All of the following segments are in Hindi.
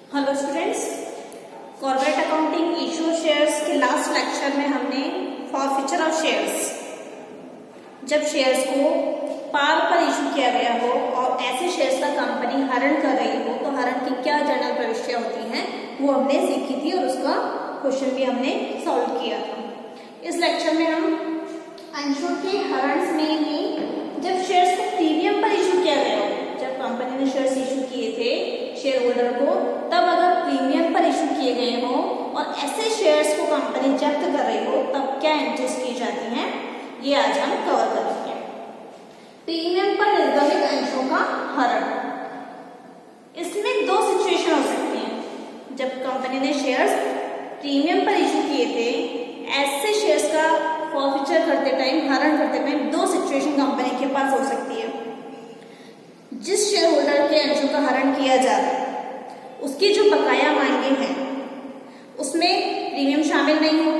Hello students, corporate accounting issue shares के लास्ट लेक्चर में हमने फॉरफीचर ऑफ शेयर्स, जब शेयर्स को पार पर इशू किया गया हो और ऐसे शेयर्स का कंपनी हरण कर रही हो तो हरण की क्या जनरल प्रविष्टियां होती हैं वो हमने सीखी थी और उसका क्वेश्चन भी हमने सॉल्व किया था। इस लेक्चर में हम अंशों के हरण में ही जब शेयर्स को प्रीमियम पर इशू किया गया हो, जब कंपनी ने शेयर्स इशू किए थे शेयर होल्डर को, तब अगर प्रीमियम पर इशू किए गए हो और ऐसे शेयर्स को कंपनी जब्त कर रही हो तब क्या एंट्रीज की जाती हैं, ये आज हम कवर करेंगे। प्रीमियम पर निर्गमित अंशों का हरण, इसमें दो सिचुएशन हो सकती हैं। जब कंपनी ने शेयर्स प्रीमियम पर इशू किए थे, ऐसे शेयर्स का फॉरफीचर करते टाइम, हरण करते टाइम दो सिचुएशन कंपनी के पास हो सकती है। जिस शेयर होल्डर के अंशों का हरण किया जा रहा है उसकी जो बकाया मांगे हैं उसमें प्रीमियम शामिल नहीं हो,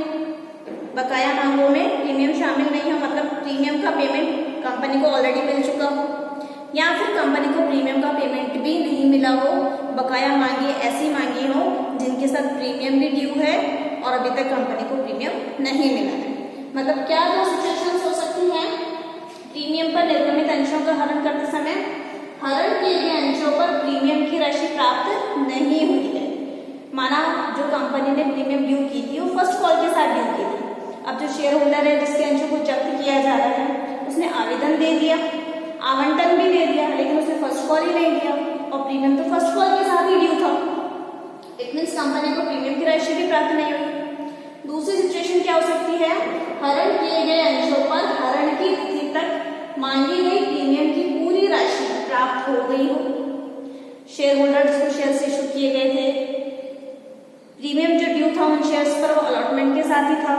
बकाया मांगों में प्रीमियम शामिल नहीं हो, मतलब प्रीमियम का पेमेंट कंपनी को ऑलरेडी मिल चुका हो या फिर कंपनी को प्रीमियम का पेमेंट भी नहीं मिला हो, बकाया मांगे ऐसी मांगी हो जिनके साथ प्रीमियम भी ड्यू है और अभी तक कंपनी को प्रीमियम नहीं मिला है। मतलब क्या दो सिचुएशंस हो सकती हैं प्रीमियम पर निर्गमित अंशों का हरण करते समय? हरण किए गए अंशों पर प्रीमियम की राशि प्राप्त नहीं हुई है। माना जो कंपनी ने प्रीमियम ड्यू की थी वो फर्स्ट कॉल के साथ ड्यू की थी। अब जो शेयर होल्डर है जिसके अंशों को जब्त किया जा रहा है उसने आवेदन दे दिया, आवंटन भी दे दिया, लेकिन उसने फर्स्ट कॉल ही नहीं दिया और प्रीमियम तो फर्स्ट कॉल के साथ ही ड्यू था। इट मीन्स कंपनी को प्रीमियम की राशि भी प्राप्त नहीं हुई। दूसरी सिचुएशन क्या हो सकती है? हरण किए गए अंशों पर हरण की तिथि तक मांगी गई प्रीमियम की पूरी राशि प्राप्त हो गई हो। शेयर होल्डर जिसको शेयर्स इशू किए गए थे, प्रीमियम जो ड्यू था उन शेयर्स पर वो अलॉटमेंट के साथ ही था।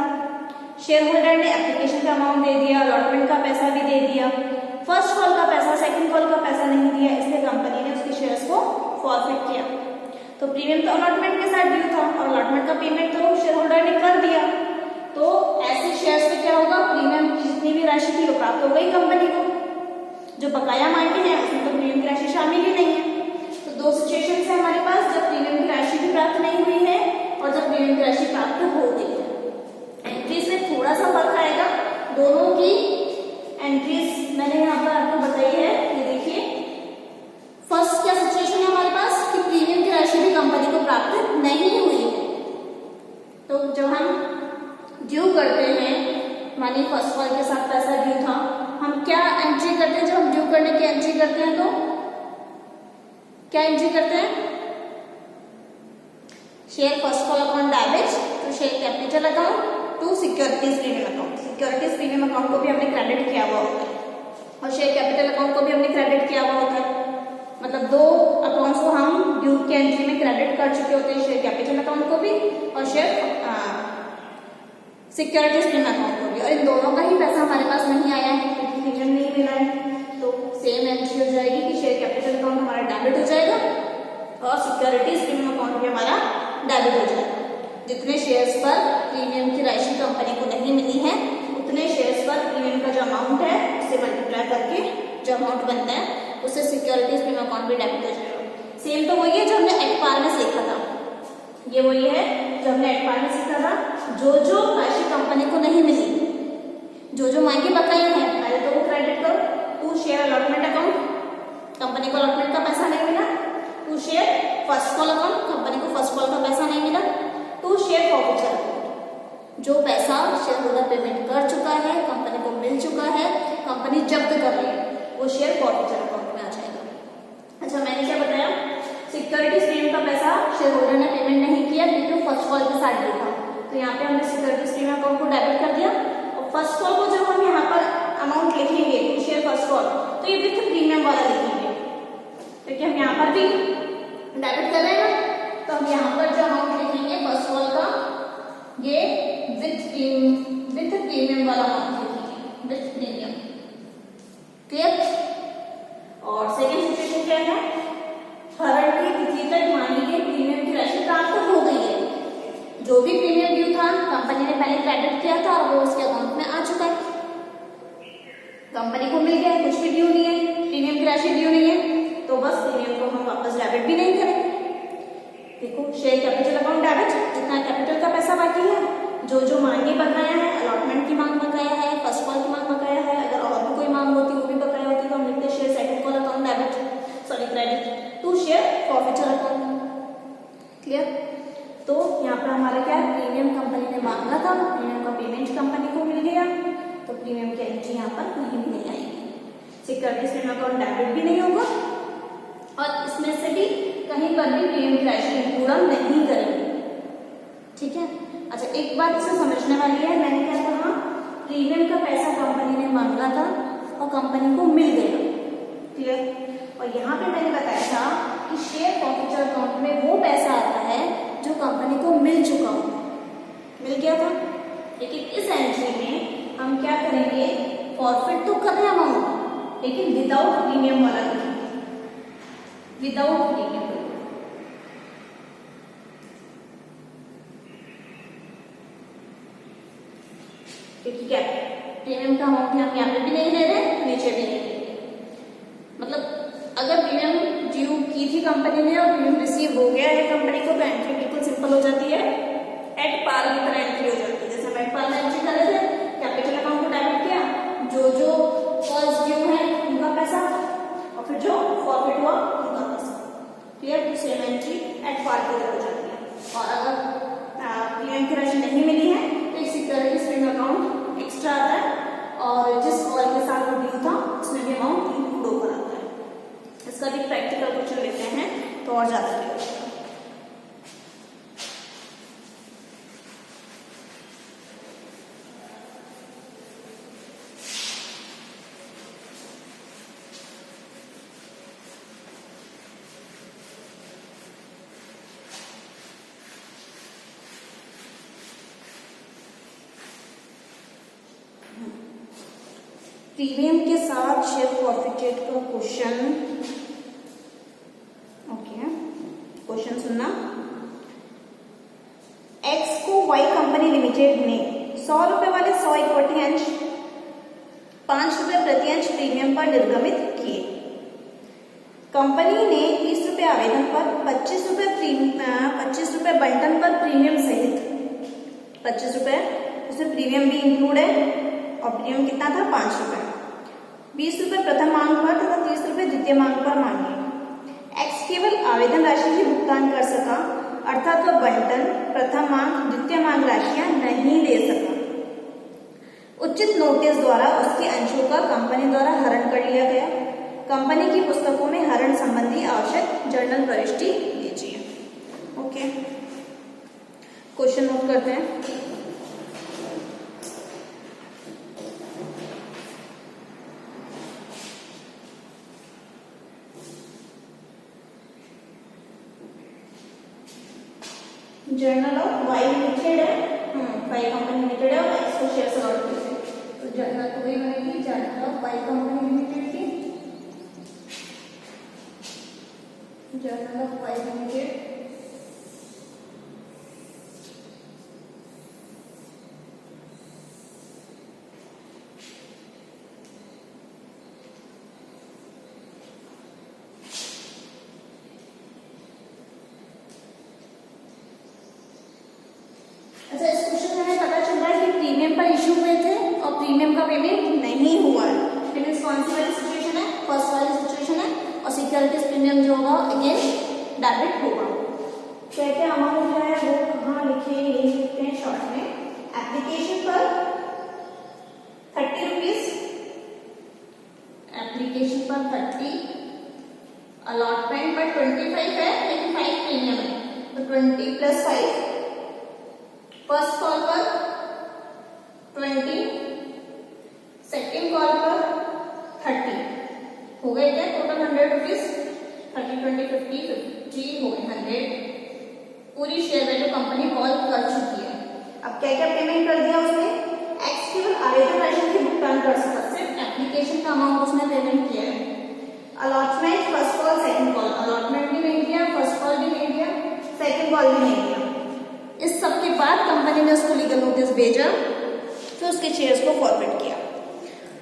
शेयर होल्डर ने एप्लीकेशन का अमाउंट दे दिया, अलॉटमेंट का पैसा भी दे दिया, फर्स्ट कॉल का पैसा, सेकंड कॉल का पैसा नहीं दिया, इसलिए कंपनी ने उसके शेयर्स को फॉरफिट किया। तो प्रीमियम तो अलॉटमेंट के साथ ड्यू था और अलॉटमेंट का पेमेंट तो शेयर होल्डर ने कर दिया, तो ऐसे शेयर्स पे क्या होगा? प्रीमियम की जितनी भी राशि थी वो प्राप्त हो गई कंपनी को। जो बकाया मांगे हैं उसमें तो प्रीमियम की राशि शामिल ही नहीं है। तो दो सिचुएशन है हमारे पास, जब प्रीमियम की राशि भी प्राप्त नहीं हुई है और जब प्रीमियम की राशि प्राप्त हो गई है। एंट्रीज में थोड़ा सा फर्क आएगा, दोनों की एंट्रीज मैंने यहाँ पर आपको बताई है। ये देखिए, फर्स्ट क्या सिचुएशन है हमारे पास कि प्रीमियम की राशि भी कंपनी को प्राप्त नहीं हुई है। तो जब हम ड्यू करते हैं, मानिए फर्स्ट कॉल के साथ पैसा ड्यू था, हम क्या एंट्री करते हैं? जब हम ड्यू करने की एंट्री करते हैं तो क्या एंट्री करते हैं? Share first call account debit to share capital account to securities premium account. Securities premium account को भी हमने क्रेडिट किया हुआ होता है और शेयर कैपिटल अकाउंट को भी हमने क्रेडिट किया हुआ होता है। मतलब दो अकाउंट्स को हम ड्यू की एंट्री में क्रेडिट कर चुके होते हैं, शेयर कैपिटल अकाउंट को भी और शेयर सिक्योरिटीज प्रीमियम अकाउंट को भी, और इन दोनों का ही पैसा हमारे पास नहीं आया है क्योंकि प्रीमियम नहीं मिला है। तो सेम एंट्री हो जाएगी कि शेयर कैपिटल अकाउंट हमारा डेबिट हो जाएगा और सिक्योरिटीज प्रीमियम अकाउंट भी हमारा डेबिट हो जाएगा। जितने शेयर्स पर प्रीमियम की राशि कंपनी को नहीं मिली है उतने शेयर्स पर प्रीमियम का जो अमाउंट है उसे मल्टीप्लाई करके जो अमाउंट बनता है उससे सिक्योरिटीज प्रीमियम अकाउंट भी डेबिट हो जाएगा। सेम तो वही है जो हमने एट पार में सीखा था, ये वही है जो हमने एट पार में सीखा था। जो जो राशि कंपनी को नहीं मिली, जो जो मांगी बकाई है, पहले तो वो क्रेडिट करो to share allotment account, company को अलॉटमेंट का पैसा नहीं मिला, to share first call account, company को फर्स्ट कॉल का पैसा नहीं मिला, टू शेयर फॉरफीचर अकाउंट, जो पैसा शेयर होल्डर पेमेंट कर चुका है, कंपनी को मिल चुका है, कंपनी जब्त कर रही है, वो शेयर फॉरफीचर अकाउंट में आ जाएगा। अच्छा, मैंने क्या बताया? सिक्योरिटीज प्रीमियम का पैसा शेयर होल्डर ने पेमेंट नहीं किया क्योंकि वो फर्स्ट कॉल के साथ दिया था, तो यहाँ पे हमने सिक्योरिटीज प्रीमियम अकाउंट को डेबिट कर दिया और फर्स्ट कॉल को जब हम यहाँ पर अमाउंट लिखेंगे टू शेयर फर्स्ट कॉल तो ये विथ प्रीमियम वाला लिखेंगे, क्योंकि हम यहाँ पर भी डेबिट कर रहे हैं ना, तो हम यहाँ पर जो अमाउंट लिखेंगे फर्स्ट कॉल का ये विथ प्रीमियम वाला अमाउंट लिखेंगे, विथ प्रीमियम। क्लियर? और सेकेंड सिचुएशन क्या है? हरण की तिथि तक मांगी गई प्रीमियम की राशि प्राप्त हो गई है। जो भी प्रीमियम ड्यू था कंपनी ने पहले क्रेडिट किया था और वो उसके अकाउंट में आ चुका है, कंपनी को मिल गया, कुछ भी ड्यू नहीं है, प्रीमियम की राशि ड्यू नहीं है, तो बस प्रीमियम को हम वापस डेबिट भी नहीं करेंगे। जो जो मांगे बकाया है, अलॉटमेंट की मांग बकाया है, फर्स्ट कॉल की मांग बकाया है, अगर और भी कोई मांग होती वो भी बकाया होती तो हम लिखते share second call account debit sorry credit to share forfeiture account. Clear? तो यहाँ पर हमारा क्या है, प्रीमियम कंपनी ने मांगा था, प्रीमियम का पेमेंट कंपनी को मिल गया, तो प्रीमियम की एंट्री यहाँ पर कहीं भी नहीं आएगी। सिक्योरिटीज क्लेम अकाउंट डेबिट भी नहीं होगा और इसमें से भी कहीं पर भी प्रीमियम की राशि इंक्लूड हम नहीं करेंगे। ठीक है? अच्छा, एक बात इसे समझने वाली है, मैंने क्या कहा, प्रीमियम का पैसा कंपनी ने मांगा था और कंपनी को मिल गया। क्लियर? और यहाँ पे मैंने बताया था कि शेयर फॉरफीचर अकाउंट में वो पैसा आता है जो कंपनी को मिल चुका हो, मिल गया था। लेकिन इस एंट्री में हम क्या करेंगे, फॉरफिट तो कर रहे हैं अमाउंट, लेकिन विदाउट प्रीमियम वाला लिखेंगे, विदाउट प्रीमियम। क्योंकि क्या प्रीमियम का अमाउंट हम यहाँ पे भी नहीं ले रहे, नीचे भी नहीं ले रहे। मतलब अगर प्रीमियम ड्यू की थी कंपनी ने और प्रीमियम रिसीव हो गया है कंपनी को, तो एंट्री बिल्कुल सिंपल हो जाती है, एट पार की तरह एंट्री हो जाती है। जैसे हम एट पार में एंट्री कर रहे थे, कैपिटल अकाउंट को डेबिट किया, जो जो कॉल्स ड्यू है उनका पैसा और फिर जो फॉरफिट हुआ उनका पैसा। क्लियर? तो सेम एंट्री एट पार की तरह हो जाती है। और अगर प्रीमियम की राशि नहीं मिली है तो एक सिक्योरिटीज क्लेम अकाउंट एक्स्ट्रा आता है और जिस कॉल के साथ वो ड्यू था उसमें भी अमाउंट इंक्लूड होकर आता है। इसका भी प्रैक्टिकल क्वेश्चन लेते हैं तो और ज्यादा क्लियर होगा। प्रीमियम के साथ शेयर फॉरफिटेड का क्वेश्चन। ओके, क्वेश्चन सुनना। एक्स को वाई कंपनी लिमिटेड ने 100 रुपए वाले 100 इक्विटी अंश 5 रुपए प्रति अंश प्रीमियम पर निर्गमित किए। कंपनी ने 30 रुपए आवेदन पर 25 रुपए बंटन पर प्रीमियम सहित 25 रुपए, उसमें प्रीमियम भी इंक्लूड है और प्रीमियम कितना था, 5 रुपए, 20 रुपए प्रथम मांग पर तथा 30 रुपए द्वितीय मांग पर मांगे। एक्स केवल आवेदन राशि ही भुगतान कर सका, अर्थात वह बंटन, प्रथम मांग, द्वितीय मांग राशियां नहीं ले सका। उचित नोटिस द्वारा उसके अंशों का कंपनी द्वारा हरण कर लिया गया। कंपनी की पुस्तकों में हरण संबंधी आवश्यक जर्नल प्रविष्टि दीजिए। ओके, क्वेश्चन नोट करते हैं। जर्नल ऑफ वाई लिमिटेड है, वाई कंपनी लिमिटेड है और एक्स को शेयर अलॉट किए थे, तो जर्नल तो वही बनेगी, journal of Y company limited की, जर्नल ऑफ वाई लिमिटेड। अच्छा, इस क्वेश्चन में हमें पता चल रहा है कि प्रीमियम पर इशू हुए थे और प्रीमियम का पेमेंट नहीं हुआ है। मीन्स कौन सी वाली सिचुएशन है, फर्स्ट वाली सिचुएशन है, और सिक्योरिटीज प्रीमियम जो होगा अगेन डेबिट होगा। क्या क्या अमाउंट जो है वो कहाँ लिखे, यही लिखते हैं शॉर्ट में। एप्लीकेशन पर 30 रुपीज, एप्लीकेशन पर 30, अलॉटमेंट पर 25 है लेकिन 5 प्रीमियम है, तो 20 + 5। फर्स्ट कॉल पर 20, सेकेंड कॉल पर 30, हो गए क्या टोटल 100 रुपीज, 30, 20, 50, 50 हो गए 100। पूरी शेयर वैल्यू कंपनी कॉल कर चुकी है। अब क्या क्या पेमेंट कर दिया उसने, एक्स केवल आवेदन राशि की भुगतान कर सकता, सिर्फ एप्लीकेशन का अमाउंट उसने पेमेंट किया है। Allotment first call second call, allotment भी नहीं दिया, फर्स्ट कॉल भी नहीं दिया, सेकंड कॉल भी नहीं दिया। इस सब के बाद कंपनी ने उसको लीगल नोटिस भेजा, फिर उसके शेयर्स को फॉरवर्ड किया।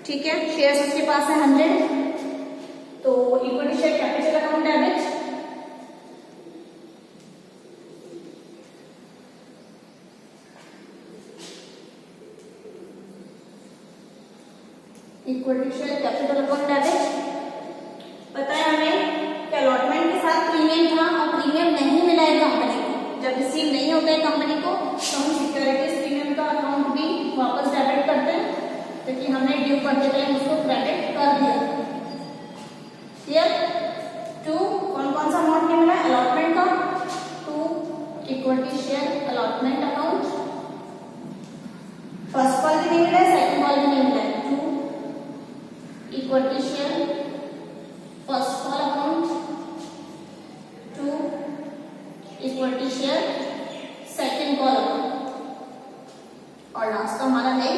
ठीक है, शेयर्स उसके पास है 100, तो equity share capital account debit, equal to share capital upon debit. पता है हमें कि अलॉटमेंट के साथ प्रीमियम था और प्रीमियम नहीं मिला है कंपनी को, जब रिसीव नहीं होता है कंपनी को तो हम सिक्योरिटीज प्रीमियम का अकाउंट भी वापस डेबिट करते हैं, क्योंकि हमने ड्यू करते टाइम उसको क्रेडिट कर दिया। क्लियर? टू कौन कौन सा अमाउंट नहीं मिला है अलॉटमेंट का, to equal to share allotment account, first call भी नहीं मिला है, सेकंड कॉल भी नहीं मिला है, to equal to share first call account, to equal to share second call account, और लास्ट का हमारा है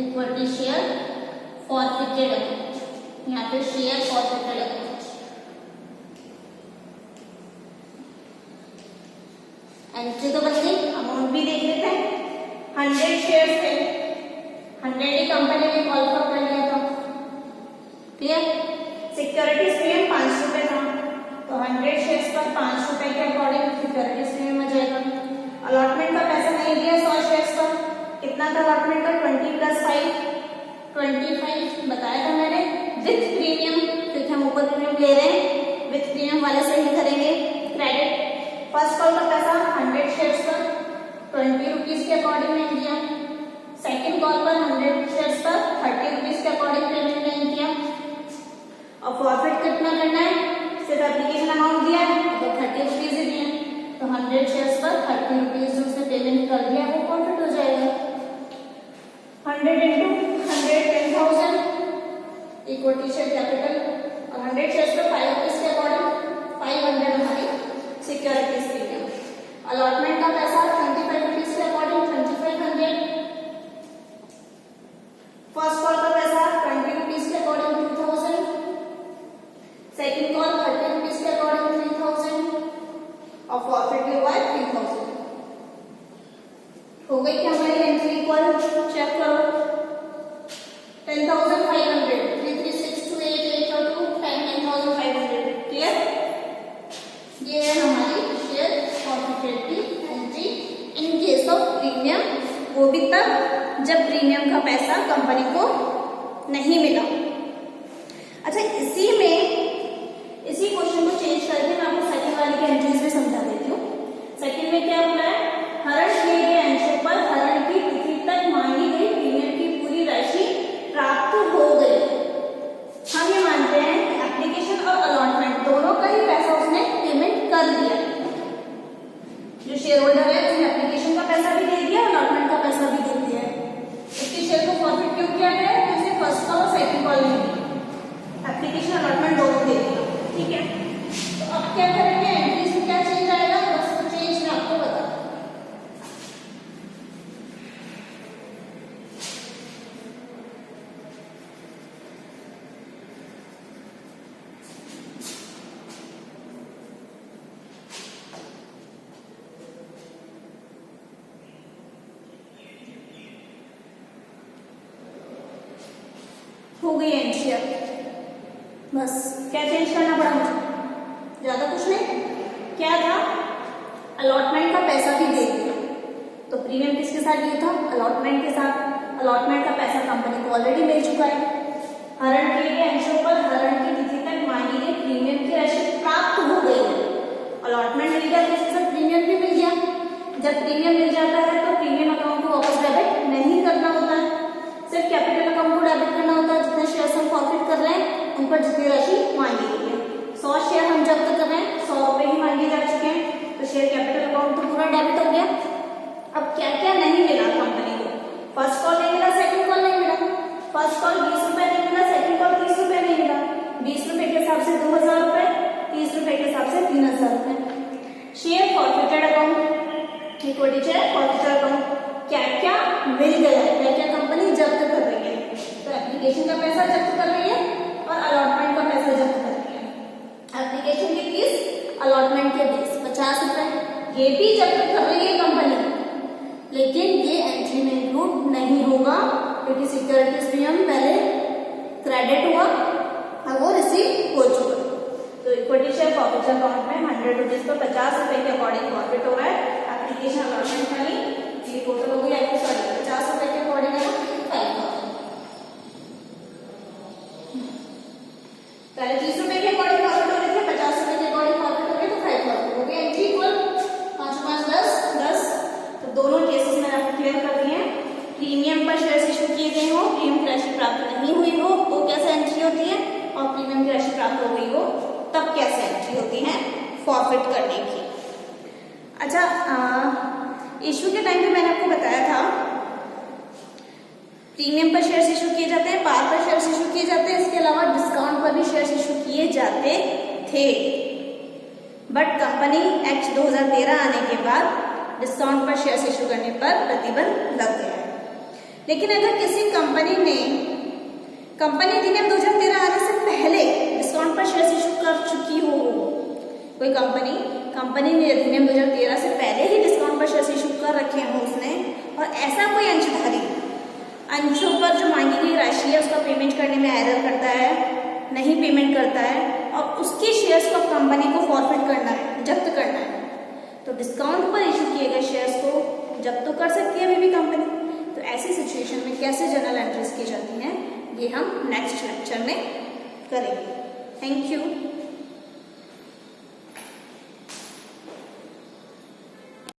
equal to share forfeited account, यहाँ पे शेयर फॉरफिटेड अकाउंट। एंट्री तो बन गई, अमाउंट भी देख लेते हैं। 100 शेयर थे, 100 ही कंपनी ने कॉल फॉर कर लिया था। क्लियर? सिक्योरिटीज प्रीमियम 5 रुपए था, तो 100 शेयर्स पर 5 रुपए के अकॉर्डिंग सिक्योरिटीज प्रीमियम आ जाएगा। अलॉटमेंट का पैसा नहीं दिया 100 शेयर्स पर, कितना था अलॉटमेंट का 20 + 5 25 बताया था मैंने विथ प्रीमियम, क्योंकि हम ऊपर प्रीमियम ले रहे हैं, विथ प्रीमियम वाले से ही करेंगे क्रेडिट। फर्स्ट कॉल का पैसा 100 शेयर्स पर 20 रुपीज के अकॉर्डिंग नहीं दिया, सेकंड कॉल पर 100 शेयर्स पर 30 रुपीज के अकॉर्डिंग पेमेंट नहीं किया। और प्रॉफिट कितना करना है, सिर्फ एप्लीकेशन अमाउंट दिया है तो 30 रुपीज ही दिए, तो 100 शेयर्स पर 30 रुपीज जो उसने पेमेंट कर दिया वो प्रॉफिट हो जाएगा। 100 × 100 10,000 इक्वल टू शेयर कैपिटल, और 100 शेयर्स पर 5 रुपीज के अकॉर्डिंग 500 हमारी सिक्योरिटीज प्रीमियम। अलॉटमेंट का पैसा 25 रुपीज के अकॉर्डिंग 2500, फर्स्ट कॉल का पैसा 20 रुपीज के अकॉर्डिंग 2000, सेकंड कॉल 30 रुपीज के अकॉर्डिंग 3000, और फॉरफिट भी हुआ है 3000। हो गई क्या हमारी एंट्री इक्वल? चेक करो, 10,500 33628 और 2 10,500। क्लियर? ये है हमारी शेयर फॉरफिटेड की entry in case of premium, वो भी तब जब प्रीमियम का पैसा कंपनी को नहीं मिला। अच्छा, इसी क्वेश्चन को चेंज करके मैं आपको सेकंड वाली की एंट्रीज में समझा देती हूँ। सेकंड में क्या बोला है, हरण किए गए अंशों पर हरण की तिथि तक मांगी गई प्रीमियम की पूरी राशि प्राप्त हो गई। हम ये मानते हैं कि एप्लीकेशन और अलॉटमेंट दोनों का ही पैसा उसने पेमेंट कर दिया। जो शेयर होल्डर है उसने एप्लीकेशन का पैसा भी दे दिया, अलॉटमेंट का पैसा भी दे दिया है। उसके शेयर को प्रॉफिट क्यों किया गया है? उसने फर्स्ट कॉल और सेकंड कॉल नहीं दी, एप्लीकेशन अलॉटमेंट दोनों दे दिया। ठीक है, तो अब क्या करेंगे, एंट्रीज में क्या चेंज आएगा, बस तो चेंज मैं आपको बता। हो गई एंट्री, अब बस क्या चेंज करना पड़ा मुझे, ज्यादा कुछ नहीं। क्या था, अलॉटमेंट का पैसा भी दे दिया, तो प्रीमियम किसके साथ दिया था, अलॉटमेंट के साथ। अलॉटमेंट का पैसा कंपनी को ऑलरेडी मिल चुका है। हरण किए गए अंशों पर हरण की तिथि तक मांगी गई प्रीमियम की राशि प्राप्त हो गई है। अलॉटमेंट मिल गया, इसके साथ प्रीमियम भी मिल गया। जब प्रीमियम मिल जाता है तो प्रीमियम अकाउंट को वापस डेबिट नहीं करना होता है, सिर्फ कैपिटल अकाउंट को डेबिट करना होता है। जितने शेयर हम प्रॉफिट कर रहे हैं उन पर जितनी राशि मांगी गई है, 100 शेयर हम जब्त कर रहे हैं, 100 रुपए ही मांगे जा चुके हैं, तो शेयर कैपिटल अकाउंट तो पूरा डेबिट हो गया। अब क्या क्या नहीं मिला कंपनी को, फर्स्ट कॉल नहीं मिला, सेकंड कॉल नहीं मिला। फर्स्ट कॉल 20 रुपए नहीं मिला, सेकंड कॉल 30 रुपए नहीं मिला। 20 रुपए के हिसाब से 2000 रुपए, 30 रुपए के हिसाब से 3000 रुपए। Share forfeited account equal to share forfeited account, क्या क्या मिल गया है, क्या क्या कंपनी जब्त कर रही है, तो एप्लीकेशन का पैसा जब्त कर रही है और अलॉटमेंट का पैसा जब्त कर रही है। एप्लीकेशन के 30, अलॉटमेंट के 20, 50 रुपए ये भी जब्त कर रही है कंपनी, लेकिन ये एंट्री में इंक्लूड नहीं होगा क्योंकि सिक्योरिटीज प्रीमियम पहले क्रेडिट हुआ और वो रिसीव हो चुका। तो इक्विटी शेयर प्रॉफिट अकाउंट में 100 रुपीज पर 50 रुपए के अकॉर्डिंग प्रॉफिट हो रहा है। एप्लीकेशन अलॉटमेंट खाली टोटल हो गई आपको 50 रुपए के अकॉर्डिंग है 5000। कैपेसिटी होती है फॉरफिट करने की। अच्छा, इशू के टाइम पे मैंने आपको बताया था प्रीमियम पर शेयर्स इशू किए जाते हैं, पार पर शेयर्स इशू किए जाते हैं, इसके अलावा डिस्काउंट पर भी शेयर्स इशू किए जाते थे। बट कंपनी एक्ट 2013 आने के बाद डिस्काउंट पर शेयर्स इशू करने पर प्रतिबंध लग गया है। लेकिन अगर किसी कंपनी अधिनियम 2013 आने से पहले डिस्काउंट पर शेयर्स इशू कर चुकी हो, कोई कंपनी ने अधिनियम 2013 से पहले ही डिस्काउंट पर शेयर्स इशू कर रखे हो उसने, और ऐसा कोई अंशधारी अंशों पर जो मांगी गई राशि है उसका पेमेंट करने में एरर करता है, नहीं पेमेंट करता है, और उसके शेयर्स को कंपनी को फॉरफिट करना है, जब्त करना है, तो डिस्काउंट पर इशू किए गए शेयर्स को जब्त तो कर सकती है अभी भी कंपनी। तो ऐसी सिचुएशन में कैसे जर्नल एंट्रीज की जाती हैं, ये हम नेक्स्ट लेक्चर में करेंगे। Thank you.